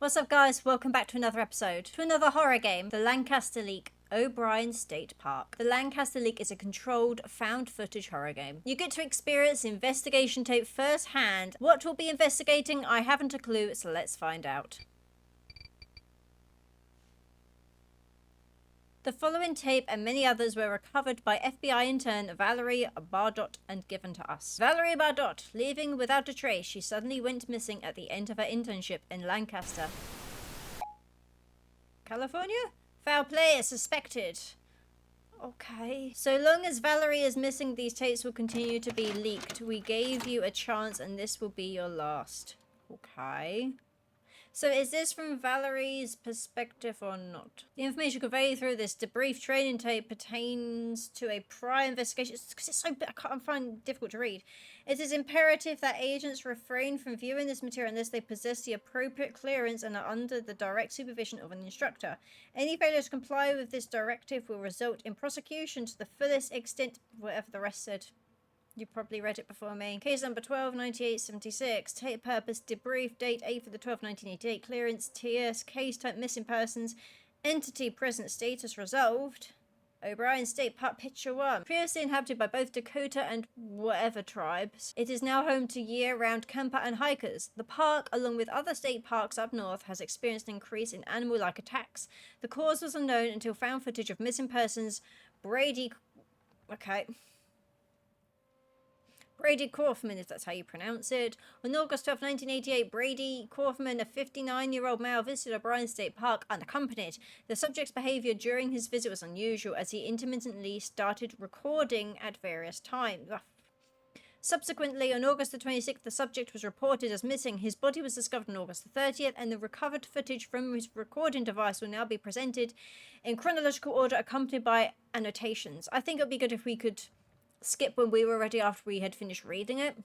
What's up, guys? Welcome back to another episode. To another horror game, the Lancaster Leak, O'Brien State Park. The Lancaster Leak is a controlled, found footage horror game. You get to experience investigation tape firsthand. What we'll be investigating, I haven't a clue, so let's find out. The following tape and many others were recovered by FBI intern Valerie Bardot and given to us. Valerie Bardot, leaving without a trace, she suddenly went missing at the end of her internship in Lancaster, California? Foul play is suspected. Okay. So long as Valerie is missing, these tapes will continue to be leaked. We gave you a chance and this will be your last. Okay. So is this from Valerie's perspective or not? The information conveyed through this debrief training tape pertains to a prior investigation. It's because it's so I find it difficult to read. It is imperative that agents refrain from viewing this material unless they possess the appropriate clearance and are under the direct supervision of an instructor. Any failure to comply with this directive will result in prosecution to the fullest extent, whatever the rest said. You probably read it before me. Case number 129876. Tape purpose debrief. Date 8 for the 12th, 1988. Clearance TS. Case type missing persons. Entity present status resolved. O'Brien State Park Picture 1. Previously inhabited by both Dakota and whatever tribes, it is now home to year-round camper and hikers. The park, along with other state parks up north, has experienced an increase in animal-like attacks. The cause was unknown until found footage of missing persons. Brady Kaufman, if that's how you pronounce it. On August 12, 1988, Brady Kaufman, a 59-year-old male, visited O'Brien State Park unaccompanied. The subject's behavior during his visit was unusual, as he intermittently started recording at various times. Subsequently, on August the 26th, the subject was reported as missing. His body was discovered on August the 30th, and the recovered footage from his recording device will now be presented in chronological order, accompanied by annotations. I think it would be good if we could skip when we were ready after we had finished reading it,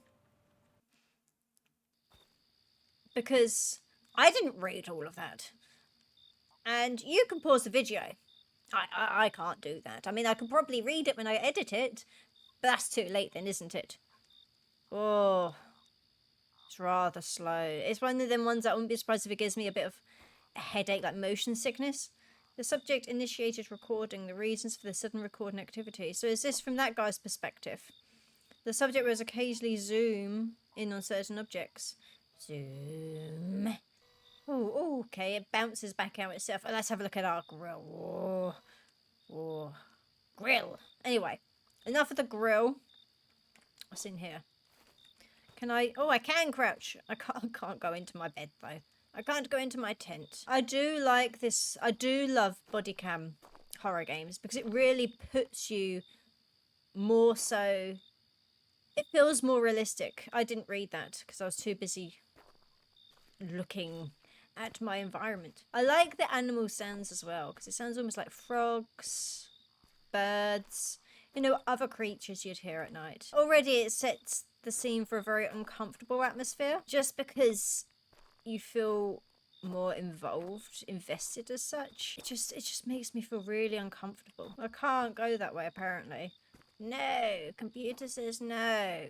because I didn't read all of that, and you can pause the video. I can't do that. I mean, I can probably read it when I edit it, but that's too late then, isn't it? Oh, it's rather slow. It's one of them ones that I wouldn't be surprised if it gives me a bit of a headache, like motion sickness. The subject initiated recording. The reasons for the sudden recording activity. So is this from that guy's perspective? The subject was occasionally zoom in on certain objects. Zoom. Oh, okay. It bounces back out itself. Let's have a look at our grill. Oh. Grill. Anyway, enough of the grill. What's in here? Can I? Oh, I can crouch. I can't go into my bed though. I can't go into my tent. I do like this. I do love body cam horror games because it really puts you more so. It feels more realistic. I didn't read that because I was too busy looking at my environment. I like the animal sounds as well because it sounds almost like frogs, birds, other creatures you'd hear at night. Already it sets the scene for a very uncomfortable atmosphere just because you feel more involved, invested as such. It just makes me feel really uncomfortable. I can't go that way apparently. No, computer says no.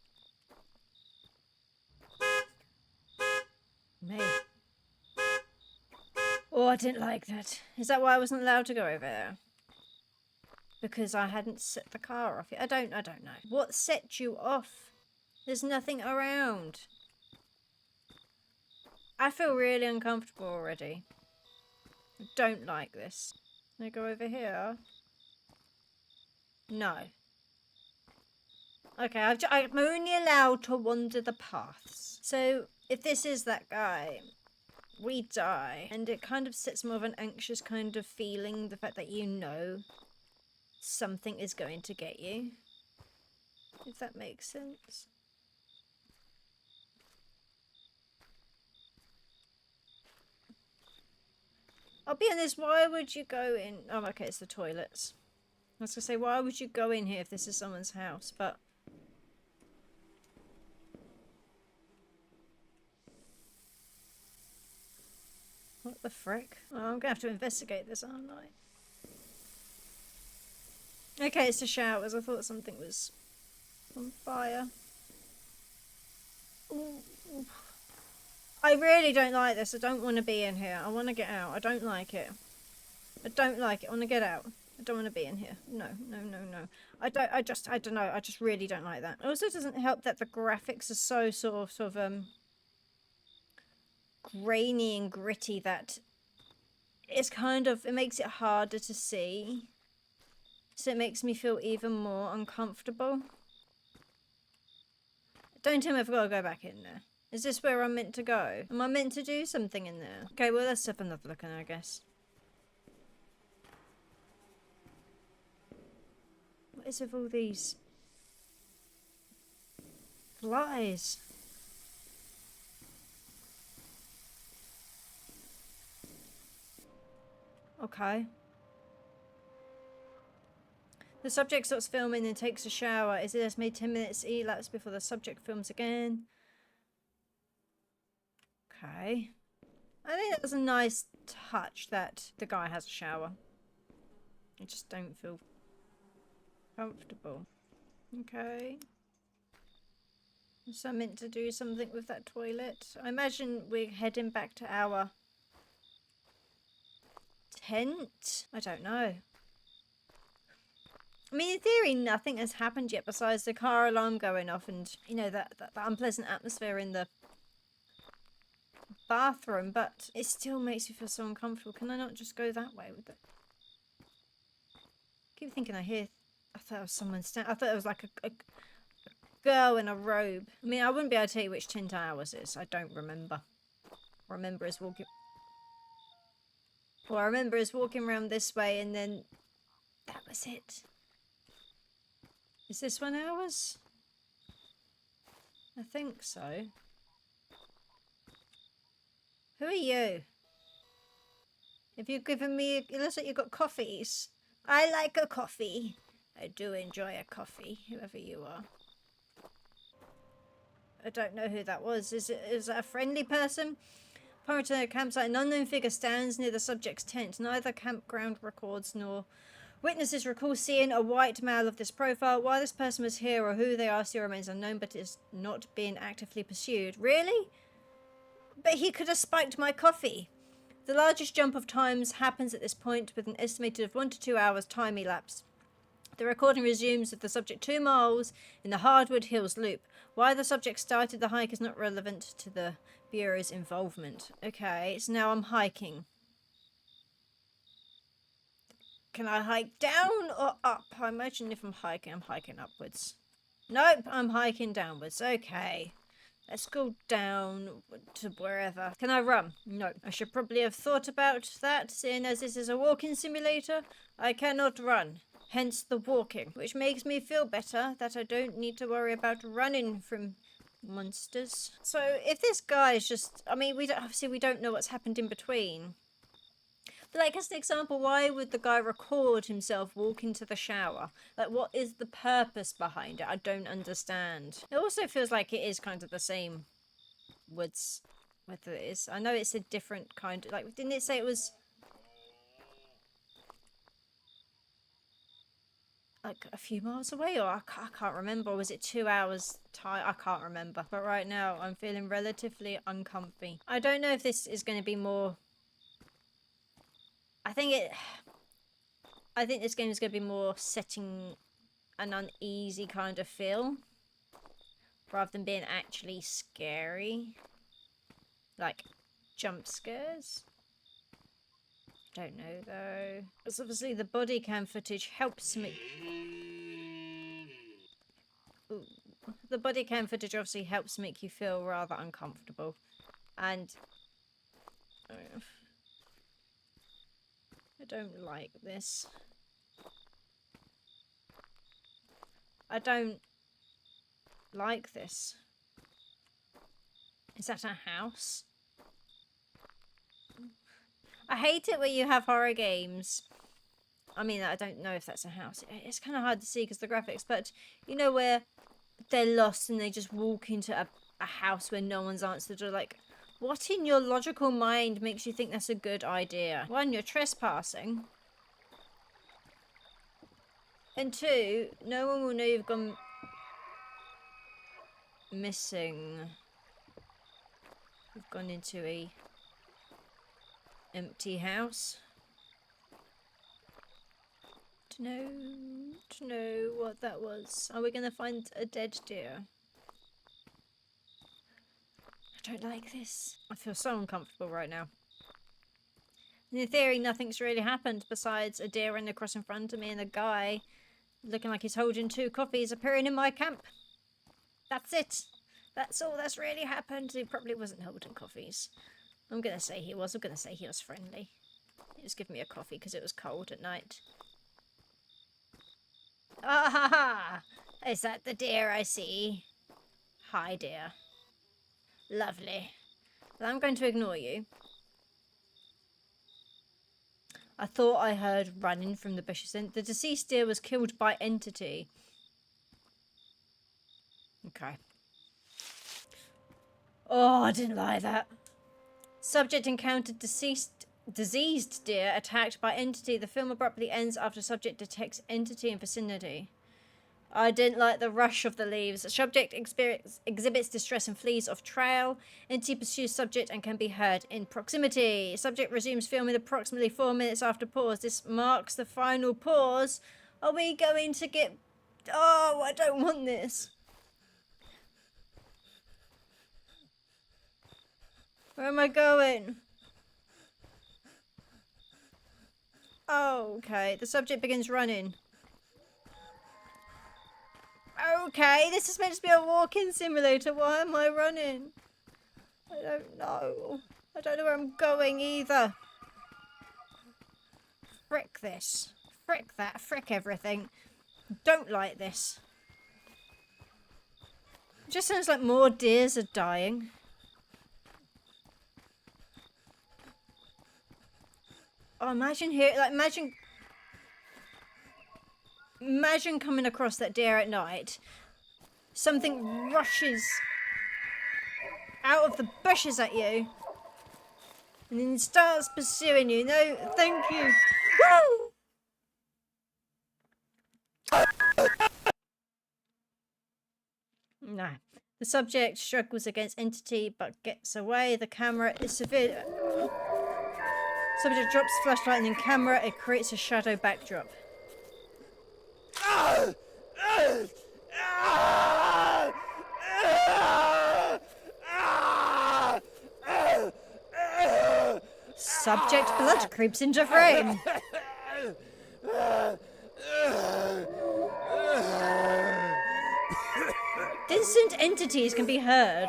Me. Oh, I didn't like that. Is that why I wasn't allowed to go over there? Because I hadn't set the car off yet? I don't know. What set you off? There's nothing around. I feel really uncomfortable already. I don't like this. Can I go over here? No. Okay, I'm only allowed to wander the paths. So, if this is that guy, we die. And it kind of sets more of an anxious kind of feeling, the fact that something is going to get you. If that makes sense. I'll be honest, why would you go in? Oh, okay, it's the toilets. I was going to say, why would you go in here if this is someone's house? But what the frick? Oh, I'm going to have to investigate this, aren't I? Okay, it's the showers. I thought something was on fire. Ooh. I really don't like this. I don't want to be in here. I want to get out. I don't like it. I don't like it. I want to get out. I don't want to be in here. No, no, no, no. I don't know. I just really don't like that. It also doesn't help that the graphics are so sort of grainy and gritty that it's kind of, it makes it harder to see. So it makes me feel even more uncomfortable. Don't tell me I've got to go back in there. Is this where I'm meant to go? Am I meant to do something in there? Okay, well, let's have another look in there, I guess. What is with all these flies? Okay. The subject stops filming and takes a shower. Is it estimated 10 minutes elapse before the subject films again? Okay. I think that was a nice touch that the guy has a shower. I just don't feel comfortable. Okay. So I'm meant to do something with that toilet. I imagine we're heading back to our tent? I don't know. I mean, in theory, nothing has happened yet besides the car alarm going off and, you know, that unpleasant atmosphere in the bathroom, but it still makes me feel so uncomfortable. Can I not just go that way with it? I keep thinking I thought it was someone I thought it was like a girl in a robe. I mean, I wouldn't be able to tell you which tent ours is. I don't remember. I remember us walking... Well, I remember us walking around this way and then that was it. Is this one ours? I think so. Who are you? Have you given me... It looks like you've got coffees. I like a coffee. I do enjoy a coffee, whoever you are. I don't know who that was. Is it a friendly person? Upon return to the campsite, an unknown figure stands near the subject's tent. Neither campground records nor witnesses recall seeing a white male of this profile. Why this person was here or who they are still remains unknown, but is not being actively pursued. Really? But he could have spiked my coffee. The largest jump of times happens at this point with an estimated of 1 to 2 hours time elapse. The recording resumes with the subject 2 miles in the Hardwood Hills Loop. Why the subject started the hike is not relevant to the Bureau's involvement. Okay, so now I'm hiking. Can I hike down or up? I imagine if I'm hiking upwards. Nope, I'm hiking downwards. Okay. Let's go down to wherever. Can I run? No. I should probably have thought about that, seeing as this is a walking simulator. I cannot run. Hence the walking, which makes me feel better that I don't need to worry about running from monsters. So if this guy is just... I mean, we don't know what's happened in between. But like, as an example, why would the guy record himself walking to the shower? Like, what is the purpose behind it? I don't understand. It also feels like it is kind of the same woods. Whether it is... I know it's a different kind of... Like, didn't it say it was... like a few miles away, or I can't remember. Was it 2 hours time? I can't remember. But right now I'm feeling relatively uncomfy. I don't know if this is going to be more... I think this game is going to be more setting an uneasy kind of feel rather than being actually scary, like jump scares. Don't know though. Because obviously the body cam footage helps me. Ooh. The body cam footage obviously helps make you feel rather uncomfortable. And I don't like this. I don't like this. Is that a house? I hate it when you have horror games. I mean, I don't know if that's a house. It's kind of hard to see because the graphics, but you know where they're lost and they just walk into a house where no one's answered the door. Like, what in your logical mind makes you think that's a good idea? One, you're trespassing. And two, no one will know you've gone missing. We've gone into a empty house. To know what that was. Are we going to find a dead deer? I don't like this. I feel so uncomfortable right now. In theory, nothing's really happened besides a deer running across in front of me and a guy looking like he's holding 2 coffees appearing in my camp. That's it. That's all that's really happened. He probably wasn't holding coffees. I'm going to say he was. I'm going to say he was friendly. He was giving me a coffee because it was cold at night. Ah ha ha! Is that the deer I see? Hi, dear. Lovely. Well, I'm going to ignore you. I thought I heard running from the bushes. The deceased deer was killed by entity. Okay. Oh, I didn't like that. Subject encountered diseased deer attacked by entity. The film abruptly ends after subject detects entity in vicinity. I didn't like the rush of the leaves. Subject exhibits distress and flees off trail. Entity pursues subject and can be heard in proximity. Subject resumes filming approximately 4 minutes after pause. This marks the final pause. Are we going to get... Oh, I don't want this. Where am I going? Oh, okay. The subject begins running. Okay, this is meant to be a walking simulator. Why am I running? I don't know. I don't know where I'm going either. Frick this. Frick that. Frick everything. Don't like this. It just sounds like more deers are dying. Oh, imagine here, like, imagine coming across that deer at night. Something rushes out of the bushes at you. And then starts pursuing you. No, thank you. Woo! No. The subject struggles against entity but gets away. The camera is severe. Subject drops flashlight and in camera. It creates a shadow backdrop. Subject blood creeps into frame. Distant entities can be heard.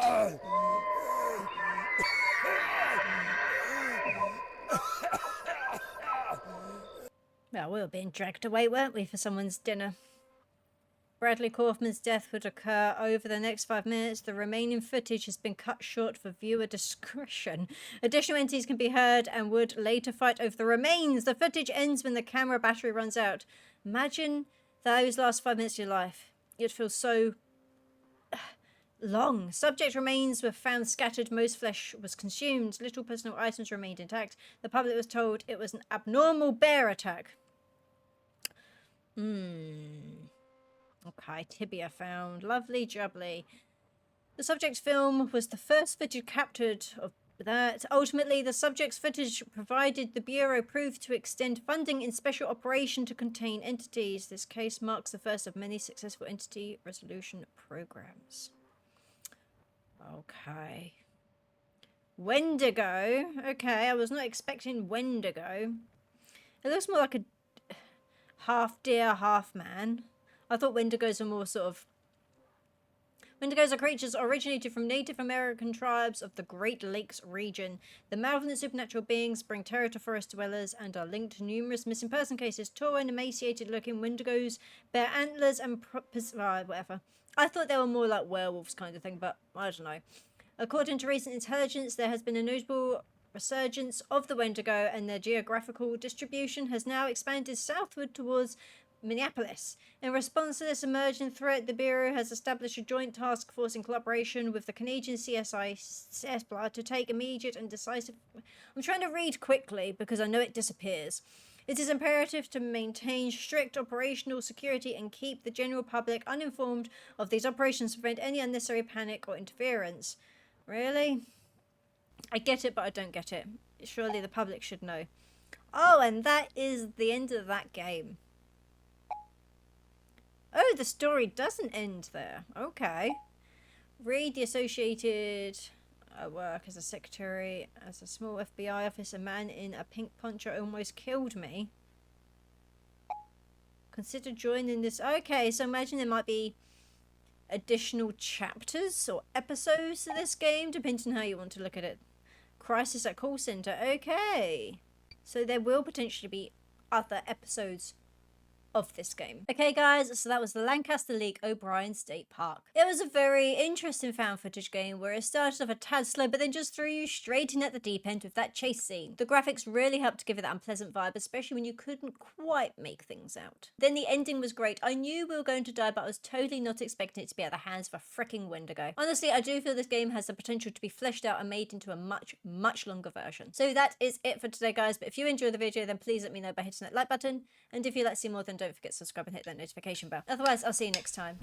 Well, we were being dragged away, weren't we, for someone's dinner? Bradley Kaufman's death would occur over the next 5 minutes. The remaining footage has been cut short for viewer discretion. Additional entities can be heard and would later fight over the remains. The footage ends when the camera battery runs out. Imagine those last 5 minutes of your life. It feels so long. Subject remains were found scattered. Most flesh was consumed. Little personal items remained intact. The public was told it was an abnormal bear attack. Okay, tibia found. Lovely jubbly. The subject's film was the first footage captured of that. Ultimately, the subject's footage provided the Bureau proved to extend funding in special operation to contain entities. This case marks the first of many successful entity resolution programs. Okay. Wendigo. Okay, I was not expecting Wendigo. It looks more like a half deer, half man. I thought Wendigos are more sort of... Wendigos are creatures originated from Native American tribes of the Great Lakes region. The malevolent supernatural beings bring terror to forest dwellers and are linked to numerous missing person cases. Tall and emaciated-looking Wendigos bear antlers and... whatever. I thought they were more like werewolves kind of thing, but I don't know. According to recent intelligence, there has been a notable resurgence of the Wendigo, and their geographical distribution has now expanded southward towards Minneapolis. In response to this emerging threat, the Bureau has established a joint task force in collaboration with the Canadian CSI to take immediate and decisive... I'm trying to read quickly because I know it disappears. It is imperative to maintain strict operational security and keep the general public uninformed of these operations to prevent any unnecessary panic or interference. Really? I get it, but I don't get it. Surely the public should know. Oh, and that is the end of that game. Oh, the story doesn't end there. Okay. Read the associated work as a secretary. As a small FBI officer, a man in a pink poncho almost killed me. Consider joining this. Okay, so imagine there might be additional chapters or episodes to this game, depending on how you want to look at it. Crisis at call center. Okay. So there will potentially be other episodes of this game. Okay guys, so that was the Lancaster League O'Brien State Park. It was a very interesting found footage game where it started off a tad slow but then just threw you straight in at the deep end with that chase scene. The graphics really helped to give it that unpleasant vibe, especially when you couldn't quite make things out. Then the ending was great. I knew we were going to die, but I was totally not expecting it to be at the hands of a freaking Wendigo. Honestly, I do feel this game has the potential to be fleshed out and made into a much longer version. So that is it for today guys, but if you enjoyed the video then please let me know by hitting that like button, and if you'd like to see more then don't forget to subscribe and hit that notification bell. Otherwise, I'll see you next time.